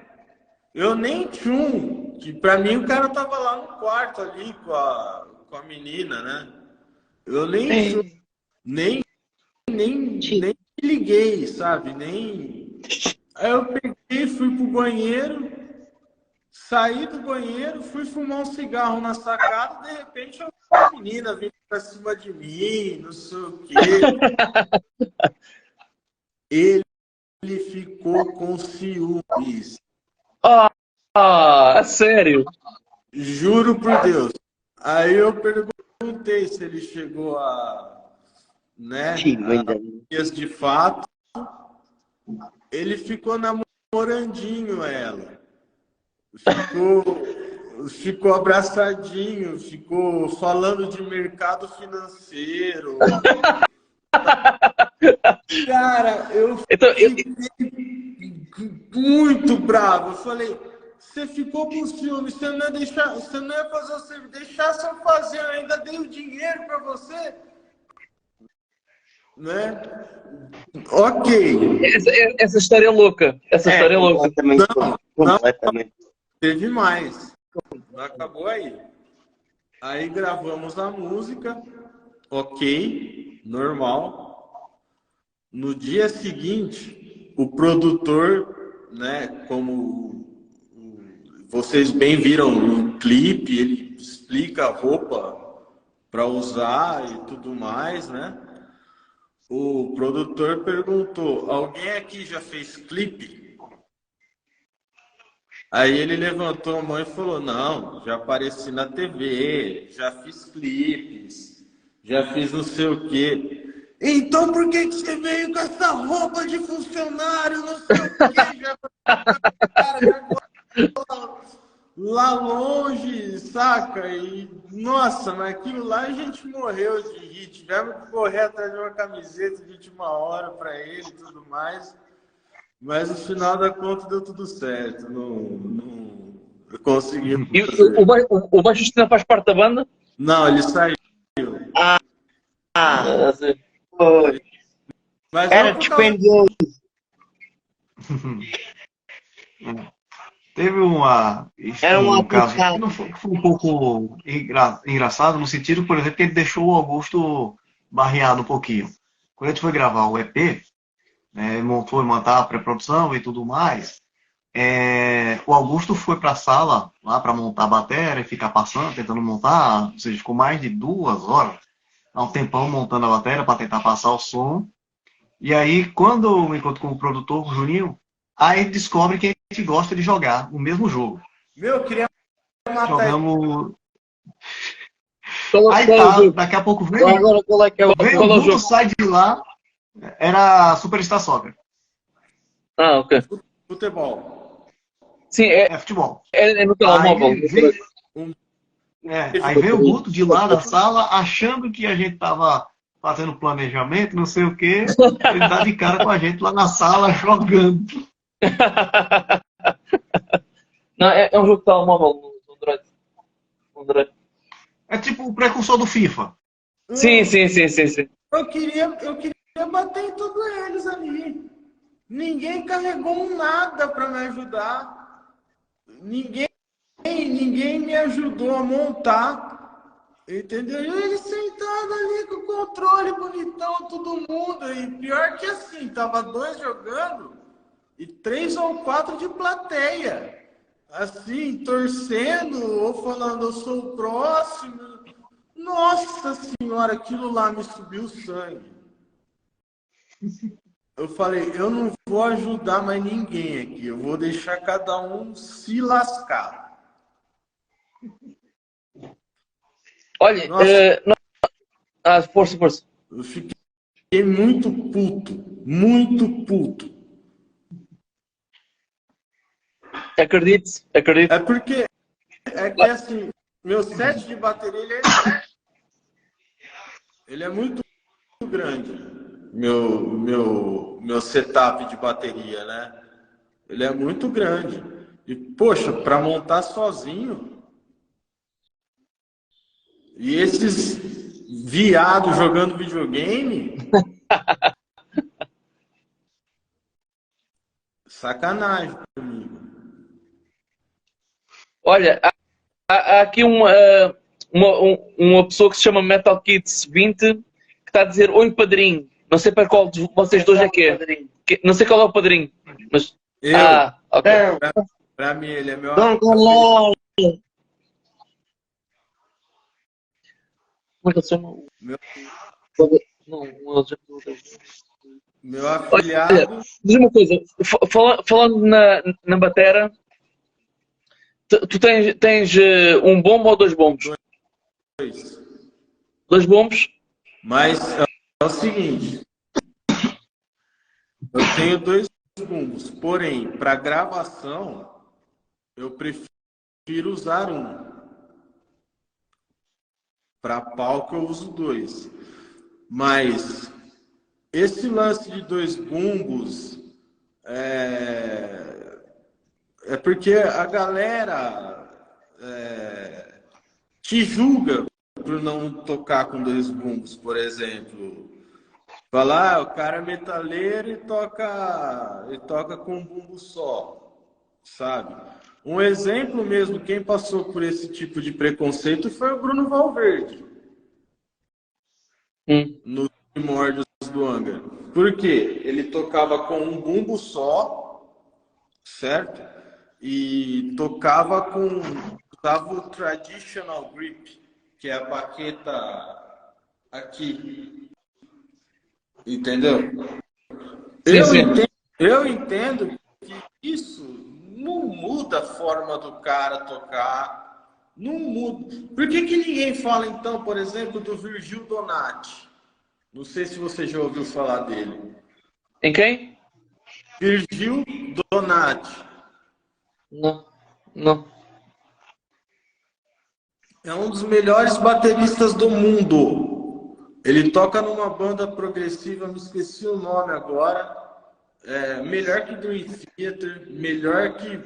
Eu nem tchum, que pra mim o cara tava lá no quarto ali com a menina, né? Eu nem me liguei, sabe? Nem. Aí eu peguei, fui pro banheiro, saí do banheiro, fui fumar um cigarro na sacada, de repente a menina veio pra cima de mim, não sei o quê. Ele ficou com ciúmes. Sério? Juro por Deus. Aí eu perguntei se ele chegou né, dias de fato. Ele ficou namorandinho ela. Ficou abraçadinho, ficou falando de mercado financeiro. Cara, eu fiquei muito bravo. Eu falei, você ficou com ciúme, você não ia fazer você deixasse eu fazer, eu ainda dei o dinheiro para você, né? Ok. Essa história é louca. Essa história é louca. Completamente. Teve mais. Não acabou aí. Aí gravamos a música, ok, normal. No dia seguinte, o produtor, né, como vocês bem viram no clipe, ele explica a roupa para usar e tudo mais, né? O produtor perguntou: alguém aqui já fez clipe? Aí ele levantou a mão e falou: não, já apareci na TV, já fiz clipes, já fiz não sei o quê. Então por que você veio com essa roupa de funcionário, não sei o quê? Lá longe, saca? E, nossa, mas aquilo lá a gente morreu de rir. Tivemos que correr atrás de uma camiseta de última hora para ele e tudo mais. Mas no final da conta deu tudo certo. Não conseguimos. E o baixista não faz parte da banda? Não, ele saiu. Sim. Mas Era dispendioso. Teve uma. Era um caso atentado. que não foi, que foi um pouco engraçado, no sentido, por exemplo, que ele deixou o Augusto barreado um pouquinho. Quando a gente foi gravar o EP, né, foi montar a pré-produção e tudo mais, o Augusto foi para a sala lá para montar a bateria e ficar passando, tentando montar, ou seja, ficou mais de 2 horas, há um tempão montando a bateria para tentar passar o som. E aí, quando eu me encontro com o produtor, o Juninho, aí ele descobre que a gente gosta de jogar o mesmo jogo. Meu, eu queria matar ele. Jogamos. Qual Aí é o tá, jogo? daqui a pouco veio, Agora qual é que é o veio qual é o o Guto, jogo? sai de lá, era Superstar Soccer. Ok. Futebol. Sim, É futebol. é no telemóvel. Aí veio o Guto de lá da sala, achando que a gente tava fazendo planejamento, não sei o quê. Ele dá de cara com a gente lá na sala jogando. Não, é um jogo de telemóvel no Android. No Android. É tipo o precursor do FIFA. Sim. Eu queria bater em todos eles ali. Ninguém carregou nada para me ajudar. Ninguém me ajudou a montar. Entendeu? E ele sentado ali com o controle bonitão, todo mundo. E pior que assim, tava 2 jogando e 3 ou 4 de plateia. Assim, torcendo ou falando, eu sou o próximo. Nossa senhora, aquilo lá me subiu o sangue. Eu falei, eu não vou ajudar mais ninguém aqui. Eu vou deixar cada um se lascar. Olha, força. Eu fiquei muito puto. Muito puto. Acredito. É porque assim, meu set de bateria ele é muito grande. Meu setup de bateria, né? Ele é muito grande. E, poxa, para montar sozinho. E esses viados jogando videogame. Sacanagem comigo. Olha, há aqui uma pessoa que se chama Metal Kids 20 que está a dizer oi padrinho. Não sei para qual de vocês dois é que é. Não sei qual é o padrinho. Mas... Eu, Ah, ok. pra mim, ele é meu Dom Carlos. Como é que ele se chama? Meu- Não, ele já... Meu afilhado. Diz uma coisa, falando na batera, tu tens um bombo ou dois bombos? Dois. Dois bombos? Mas é o seguinte, eu tenho dois bumbos, porém, para gravação, eu prefiro usar um. Para palco eu uso dois. Mas esse lance de dois bumbos é porque a galera te julga por não tocar com dois bumbos, por exemplo. Falar, o cara é metaleiro e toca com um bumbo só, sabe? Um exemplo mesmo, quem passou por esse tipo de preconceito foi o Bruno Valverde, nos primórdios do Angra. Por quê? Ele tocava com um bumbo só, certo? E usava o traditional grip, que é a baqueta aqui. Entendeu? Eu entendo que isso não muda a forma do cara tocar, não muda. Por que ninguém fala, então, por exemplo, do Virgil Donati? Não sei se você já ouviu falar dele. Em quem? Virgil Donati. Não. É um dos melhores bateristas do mundo. Ele toca numa banda progressiva, me esqueci o nome agora. Melhor que Dream Theater, melhor que...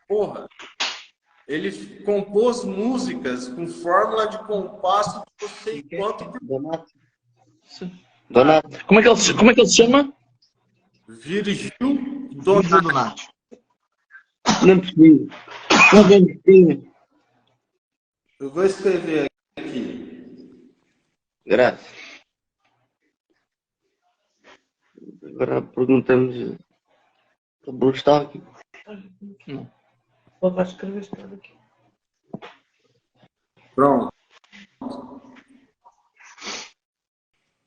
Porra! Ele compôs músicas com fórmula de compasso de não sei quanto... Donato. Como é que ele se chama? Virgil Vídeo Donati. do Nath. Não percebi. Não percebi. Eu vou escrever aqui. Graças. Agora perguntamos. O Bruno está aqui. Não. Ele vai escrever isto aqui. Pronto.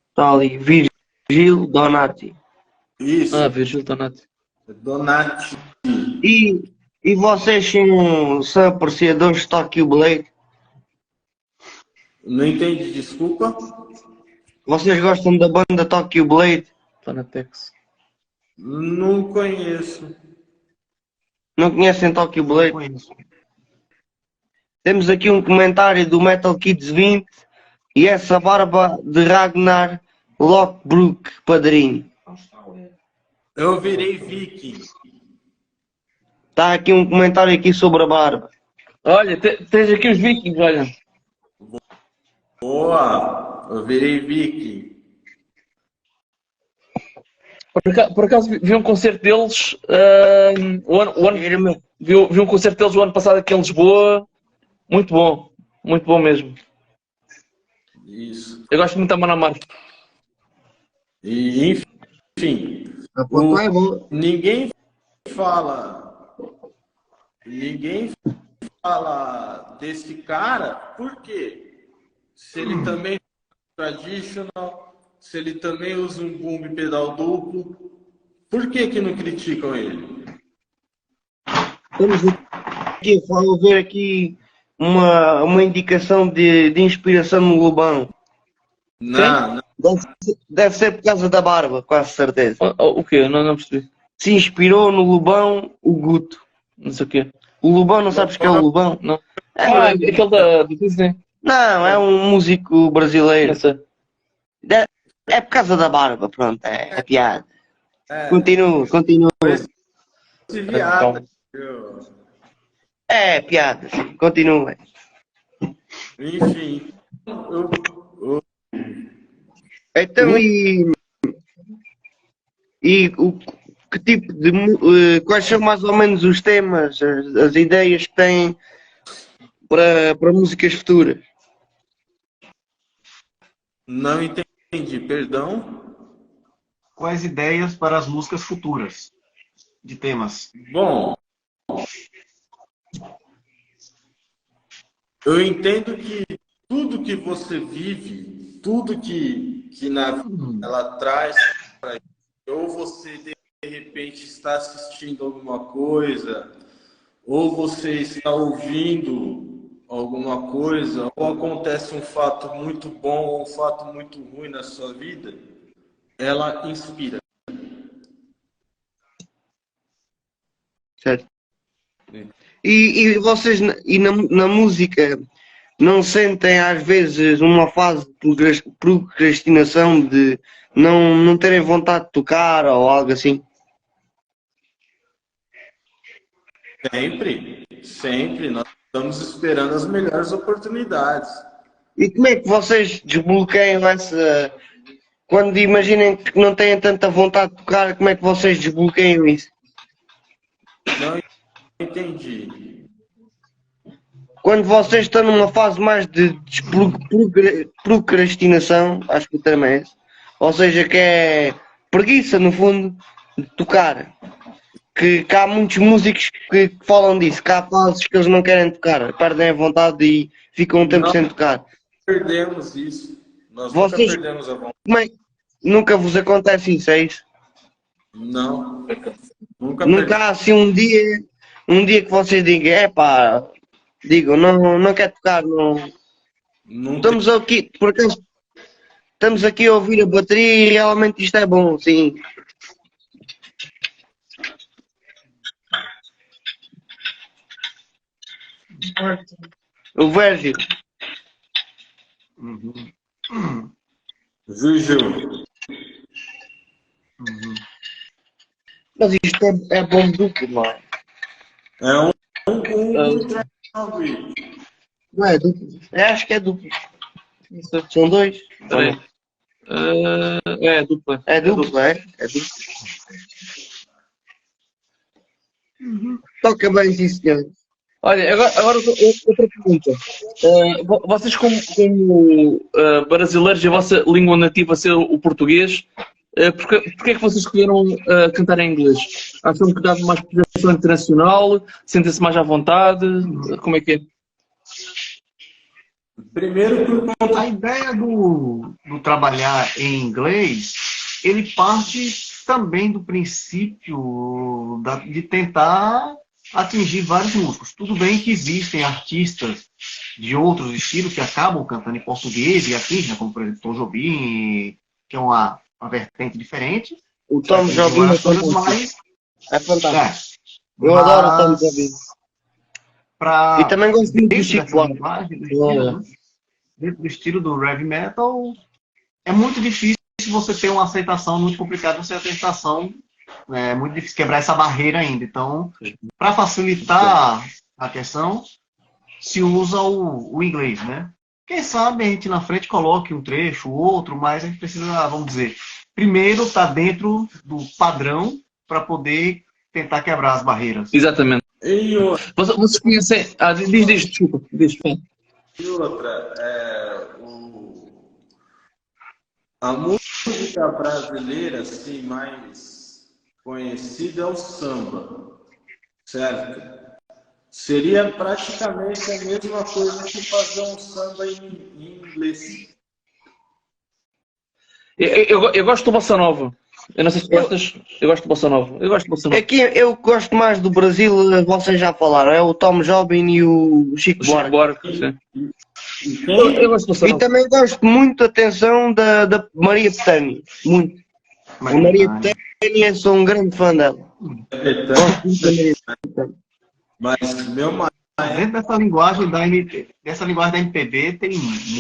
Está ali. Virgil Donati. Isso. Virgil Donati. Donati. E vocês são apreciadores de Tokyo Blade? Não entendi, desculpa. Vocês gostam da banda Tokyo Blade? Panatex. Não conheço. Não conhecem Tokyo Blade? Conheço. Temos aqui um comentário do Metal Kids 20 e essa barba de Ragnar Lockbrook, padrinho. Eu virei viking. Está aqui um comentário aqui sobre a barba. Olha, tens aqui os vikings, olha. Boa! Eu virei viking. Por acaso vi um concerto deles vi um concerto deles o ano passado aqui em Lisboa. Muito bom mesmo. Isso. Eu gosto muito da Manamar. E, enfim, ninguém fala desse cara, por quê? Se ele também é traditional, se ele também usa um boom pedal duplo, por que não criticam ele? Temos aqui, vou ver aqui uma indicação de inspiração no Lobão. Não. Deve ser por causa da barba, quase certeza. O quê? Não percebi. Se inspirou no Lobão o Guto. Não sei o quê. O Lobão, não sabes que é o Lobão? Não. Aquele do Disney. Não, é um músico brasileiro. Não sei. É por causa da barba, pronto, é piada. Continua. Esse viado. É piada, sim, continua. Enfim, Então que tipo de quais são mais ou menos os temas, as ideias que têm para músicas futuras? Não entendi, perdão. Quais ideias para as músicas futuras de temas? Bom, eu entendo que tudo que você vive, tudo que ela traz, ou você de repente está assistindo alguma coisa, ou você está ouvindo alguma coisa, ou acontece um fato muito bom ou um fato muito ruim na sua vida, ela inspira. Certo. E vocês na música não sentem às vezes uma fase de procrastinação de não terem vontade de tocar ou algo assim? Sempre, sempre. Nós estamos esperando as melhores oportunidades. E como é que vocês desbloqueiam essa. Quando imaginem que não têm tanta vontade de tocar, como é que vocês desbloqueiam isso? Não entendi. Quando vocês estão numa fase mais de procrastinação, acho que o termo é esse, ou seja, que é preguiça, no fundo, de tocar. Que há muitos músicos que falam disso, que há fases que eles não querem tocar, perdem a vontade e ficam um tempo sem tocar. Perdemos isso. Nós Vocês, nunca perdemos a vontade. nunca vos acontece isso, é isso? Não. Nunca Nunca há assim um dia que vocês digam, digam, não quero tocar, não. Nunca. Estamos aqui, por acaso, estamos aqui a ouvir a bateria e realmente isto é bom, sim. O Vérgio. Juju. Mas isto é bom duplo, não é? É um triângulo. Não é duplo? Acho que é duplo. São dois. Peraí. É dupla. É duplo, é? É duplo. Toca bem, sim, senhor. Olha, agora outra pergunta. Vocês, como brasileiros, e a vossa língua nativa ser o português, porquê é que vocês escolheram cantar em inglês? Acham que dá mais projeção internacional? Sentem-se mais à vontade? Como é que é? Primeiro por conta. A ideia do trabalhar em inglês, ele parte também do princípio de tentar atingir vários músicos. Tudo bem que existem artistas de outros estilos que acabam cantando em português e atingem, como por exemplo Tom Jobim, que é uma vertente diferente. O Tom Jobim é mais... É fantástico. Eu adoro o Tom Jobim. E também gosto muito do Chico Buarque. Dentro do estilo do heavy metal, é muito difícil você ter uma aceitação, muito complicado você ter aceitação, é muito difícil quebrar essa barreira ainda. Então, para facilitar a questão, se usa o inglês, né? Quem sabe a gente na frente coloque um trecho, outro, mas a gente precisa, vamos dizer, primeiro estar dentro do padrão para poder tentar quebrar as barreiras. Exatamente. E Vocês conhecem... diz, desculpa. Diz, outra, a música brasileira assim, mais conhecida é o samba, certo? Seria praticamente a mesma coisa que fazer um samba em inglês. Eu gosto do Bossa Nova. Eu não sei se gostas. Eu gosto do Bossa Nova. Eu gosto do Bossa Nova. Aqui eu gosto mais do Brasil, vocês já falaram, é o Tom Jobim e o Chico Buarque. Sim. Eu gosto do Bossa E Nova. também gosto muito, atenção, da Maria Bethânia. Muito. A Maria Bethânia, sou um grande fã dela. Gosto muito da Maria Bethânia. Mas meu dentro dessa linguagem da MPB tem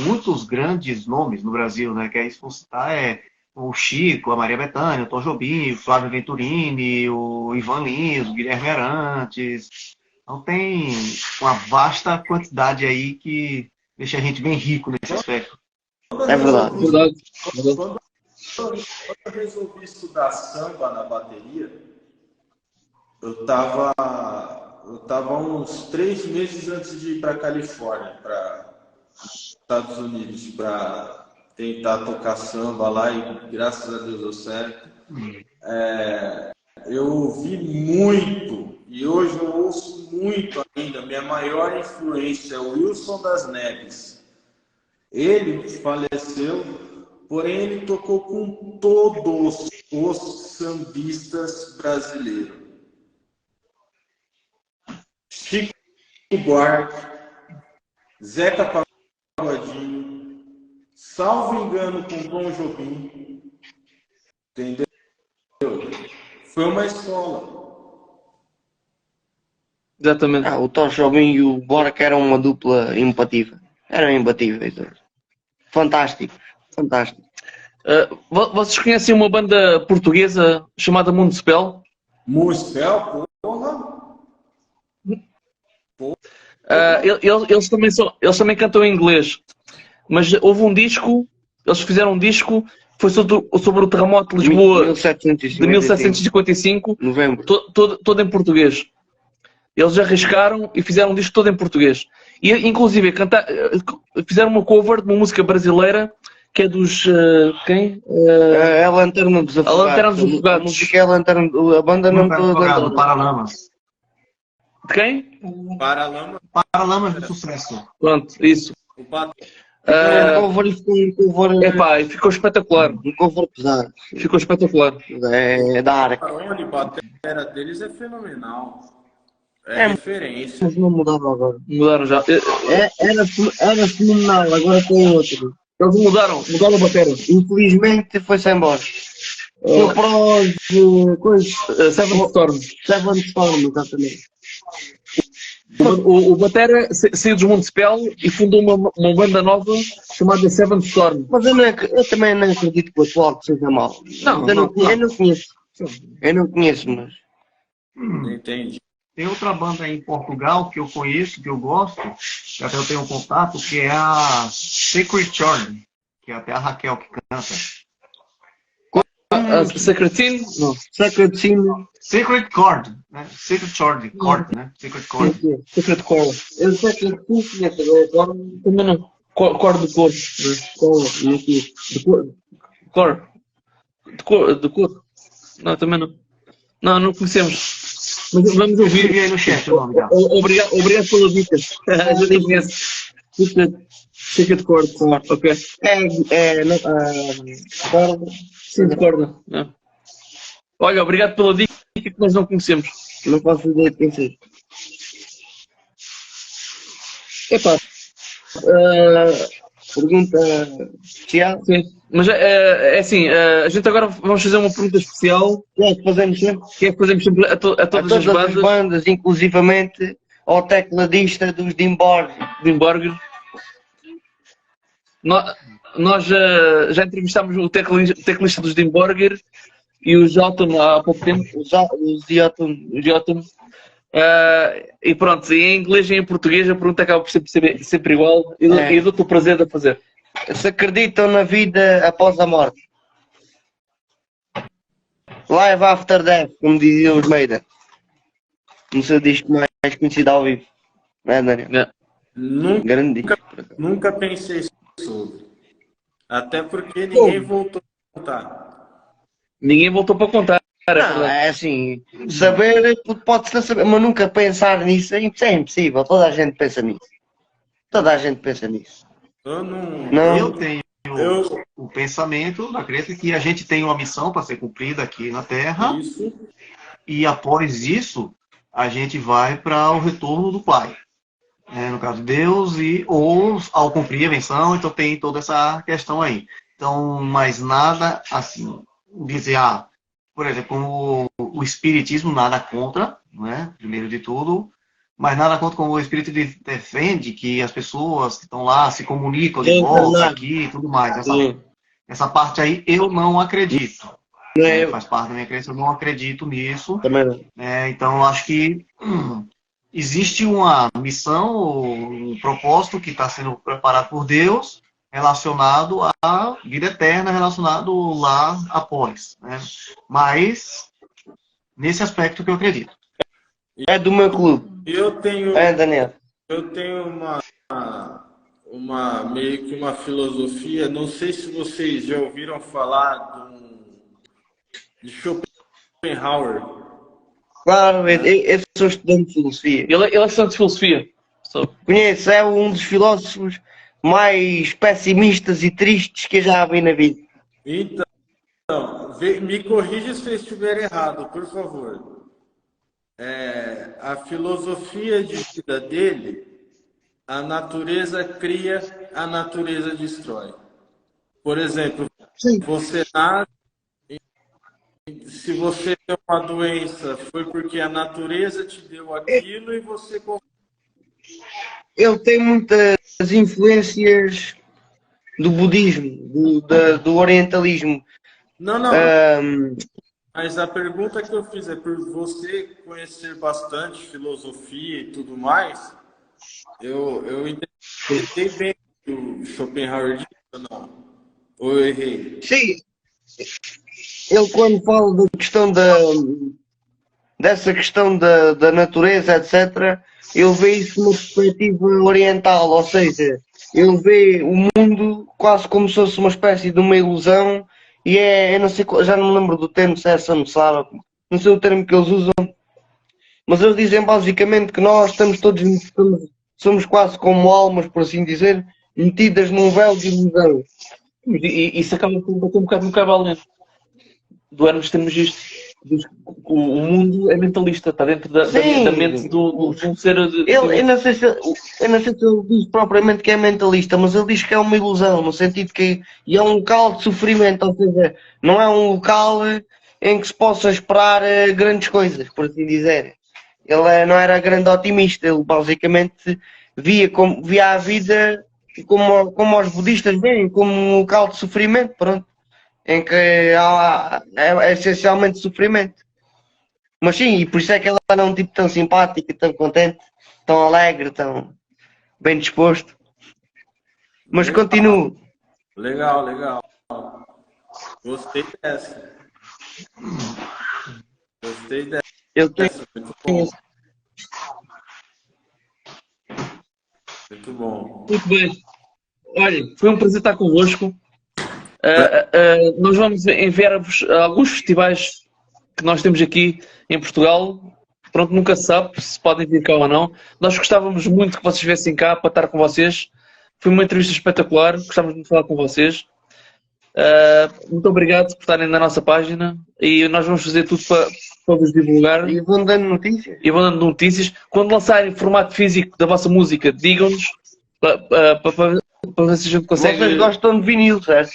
muitos grandes nomes no Brasil, né? Que aí se for citar o Chico, a Maria Bethânia, o Tom Jobim, o Flávio Venturini, o Ivan Lins, o Guilherme Arantes. Então tem uma vasta quantidade aí que deixa a gente bem rico nesse aspecto. É verdade. Quando eu resolvi estudar samba na bateria, eu tava uns 3 meses antes de ir para Califórnia, para Estados Unidos, para tentar tocar samba lá e graças a Deus deu certo. Eu ouvi muito e hoje eu ouço muito ainda. Minha maior influência é o Wilson das Neves. Ele faleceu, porém ele tocou com todos os sambistas brasileiros. Chico Buarque, Zeca Pagodinho, salvo engano com Tom Jobim, entendeu? Foi uma escola. Exatamente. O Tom Jobim e o Buarque eram uma dupla imbatível. Eram imbatíveis. Fantástico, fantástico. Vocês conhecem uma banda portuguesa chamada Municipal? Municipal, porra. Eles também cantam em inglês. Mas houve um disco, eles fizeram um disco, foi sobre o terremoto de Lisboa de 1755, novembro. Todo em português. Eles arriscaram e fizeram um disco todo em português. E inclusive fizeram uma cover de uma música brasileira que é dos quem? É a Lanterna dos Afogados. A Lanterna dos Afogados. A música é a Lanterna, a banda não toda. Paralamas. De quem? Paralamas do Sucesso. Pronto, isso. O Pato. Epá, e ficou espetacular. Um cover pesado. Ficou espetacular. É da área. A batera deles é fenomenal. É referência. Mas não mudava agora. Mudaram já. Era fenomenal, agora tem outro. Eles mudaram a bateria. Infelizmente foi-se embora. Foi para os coisas. Seven Storm. Seven Storm, exatamente. O batera saiu dos Municipal e fundou uma banda nova chamada Seven Storm. Mas eu também não acredito que o atual seja mau. Eu não conheço. Eu não conheço, mas. Entendi. Tem outra banda em Portugal que eu conheço, que eu gosto, que até eu tenho um contato, que é a Sacred Chord, que é até a Raquel que canta. Sacred Teen? Não. Sacred Teen. Sacred Chord, né? Sacred Chord, né? Sacred Chord. Sacred Chord. Eu sei que tu conheces agora. Também não. Cor de cor. De cor. Não, também não. Não conhecemos. Mas vamos ouvir. Escrevi aí no chat o nome dela. Obrigado pela dica. Já nem conheço. Sacred Chord. Ok. Corda. Sim, de corda. Olha, obrigado pela dica que nós não conhecemos. Não faço ideia de quem seja. Epá. Pergunta especial. Sim. Mas é assim, a gente agora vamos fazer uma pergunta especial. Que é que fazemos sempre? Que é que fazemos sempre a todas as bandas. Inclusivamente ao tecladista dos Dimborg. Nós já entrevistámos o teclista dos Dimborger e o Jotum há pouco tempo. Os Jotum. E pronto, em inglês e em português a pergunta acaba por ser sempre igual e dou-te o prazer de a fazer. Se acreditam na vida após a morte? Live After Death, como diziam os Meida. No seu disco mais conhecido ao vivo. Não é, Daniel? Grande disco. Nunca pensei sobre. Até porque ninguém voltou a contar. Ninguém voltou para contar. Não, é assim, saber pode-se saber, mas nunca pensar nisso é impossível. Toda a gente pensa nisso. Eu tenho o pensamento, acredito que a gente tem uma missão para ser cumprida aqui na Terra. Isso. E após isso, a gente vai para o retorno do Pai. No caso de Deus, ou ao cumprir a missão, então tem toda essa questão aí. Então, mas nada assim, dizer, por exemplo, como o Espiritismo, nada contra, né? Primeiro de tudo, mas nada contra como o Espírito defende que as pessoas que estão lá se comunicam de volta aqui e tudo mais. Essa parte aí eu não acredito. Faz parte da minha crença, eu não acredito nisso. Também não. Então, eu acho que existe uma missão, um propósito que está sendo preparado por Deus relacionado à vida eterna, relacionado lá após. Né? Mas, nesse aspecto que eu acredito. É do meu clube. Eu tenho, É, Daniel. eu tenho meio que uma filosofia, não sei se vocês já ouviram falar de Schopenhauer. Claro, eu sou estudante de filosofia. Ele é estudante de filosofia. Conheço, é um dos filósofos mais pessimistas e tristes que eu já vi na vida. Então, me corrija se eu estiver errado, por favor. A filosofia de vida dele, a natureza cria, a natureza destrói. Por exemplo, Sim. você nasce, se você tem uma doença, foi porque a natureza te deu aquilo e você... Ele tem muitas influências do budismo, do orientalismo. Não, Ahm, mas a pergunta que eu fiz é por você conhecer bastante filosofia e tudo mais, eu entendi bem o Schopenhauer disse ou não? Ou eu errei? sim, ele quando fala dessa questão da natureza, etc., ele vê isso numa perspectiva oriental, ou seja, ele vê o mundo quase como se fosse uma espécie de uma ilusão e eu não sei, já não me lembro do termo, se é samsara, não sei o termo que eles usam, mas eles dizem basicamente que nós somos quase como almas, por assim dizer, metidas num véu de ilusão. E isso acaba por bater um bocado no cavalo do Hermes termos isto. Diz que o mundo é mentalista, está dentro da mente de um ser. Eu não sei se ele diz propriamente que é mentalista, mas ele diz que é uma ilusão, no sentido que é um local de sofrimento, ou seja, não é um local em que se possa esperar grandes coisas, por assim dizer. Ele não era grande otimista, ele basicamente via a vida como os budistas veem, como um local de sofrimento, pronto, em que é essencialmente sofrimento. Mas sim, e por isso é que ele era um tipo tão simpático, tão contente, tão alegre, tão bem disposto. Mas Legal. continuo. Legal. Gostei dessa. Eu tenho Muito bom. Muito bom. Muito bem. Olha, foi um prazer estar convosco. Nós vamos enviar-vos alguns festivais que nós temos aqui em Portugal. Pronto, nunca se sabe se podem vir cá ou não. Nós gostávamos muito que vocês viessem cá para estar com vocês. Foi uma entrevista espetacular. Gostávamos de falar com vocês. Muito obrigado por estarem na nossa página e nós vamos fazer tudo para vos divulgar. E vão dando notícias. E vão dando notícias. Quando lançarem formato físico da vossa música, digam-nos para ver se a gente consegue. Vocês gostam de vinil, certo?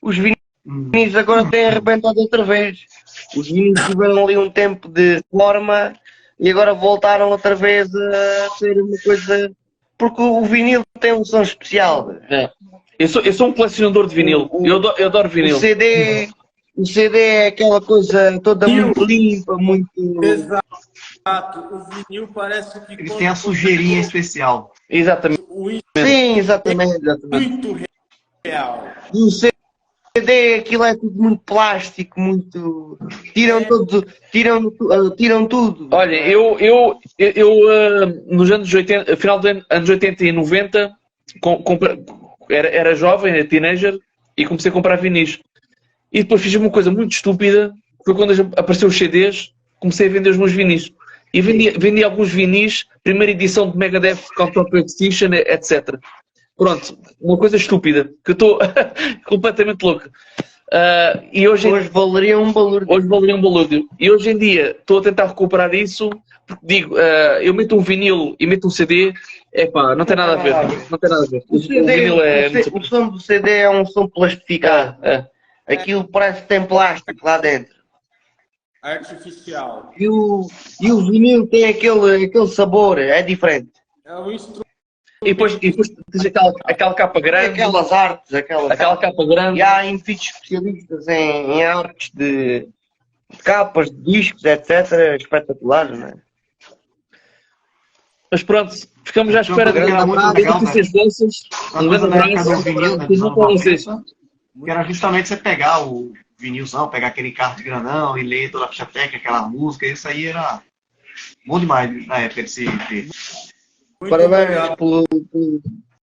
Os vinis agora têm arrebentado outra vez. Os vinis tiveram ali um tempo de forma e agora voltaram outra vez a ser uma coisa. Porque o vinil tem um som especial. É. Eu sou um colecionador de vinil. Eu adoro vinil. O CD é aquela coisa toda muito limpa, muito. Exato. O vinil parece que... Eles têm a sujeirinha especial. Exatamente. Sim, exatamente. Muito real. E o CD, aquilo é tudo muito plástico, muito. Tiram tudo. Olha, eu nos anos 80, final dos anos 80 e 90, era jovem, era teenager, e comecei a comprar vinis. E depois fiz uma coisa muito estúpida, foi quando apareceu os CDs, comecei a vender os meus vinis. E vendi alguns vinis, primeira edição de Megadeth, Count of Extinction, etc. Pronto, uma coisa estúpida, que eu estou completamente louco. E hoje valeria um balúrdio. Hoje valeria um balúrdio. E hoje em dia estou a tentar recuperar isso, porque digo, eu meto um vinil e meto um CD, epá, não tem nada a ver. Não tem nada a ver. O vinil o som do CD é um som plastificado. Aquilo parece que tem plástico lá dentro. Artificial. E o vinil tem aquele sabor, é diferente. É um instrumento. E depois tens aquela capa grande. Aquelas artes, aquela capa grande. E há indivíduos especialistas em artes de capas, de discos, etc. Espetaculares, não é? Mas pronto, ficamos à espera de notícias vossas. Um grande abraço. Que era justamente você pegar o vinilzão, pegar aquele encarte grandão e ler toda a ficha técnica, aquela música, isso aí era Bom demais na época de se ver. Muito Parabéns obrigado. pelo,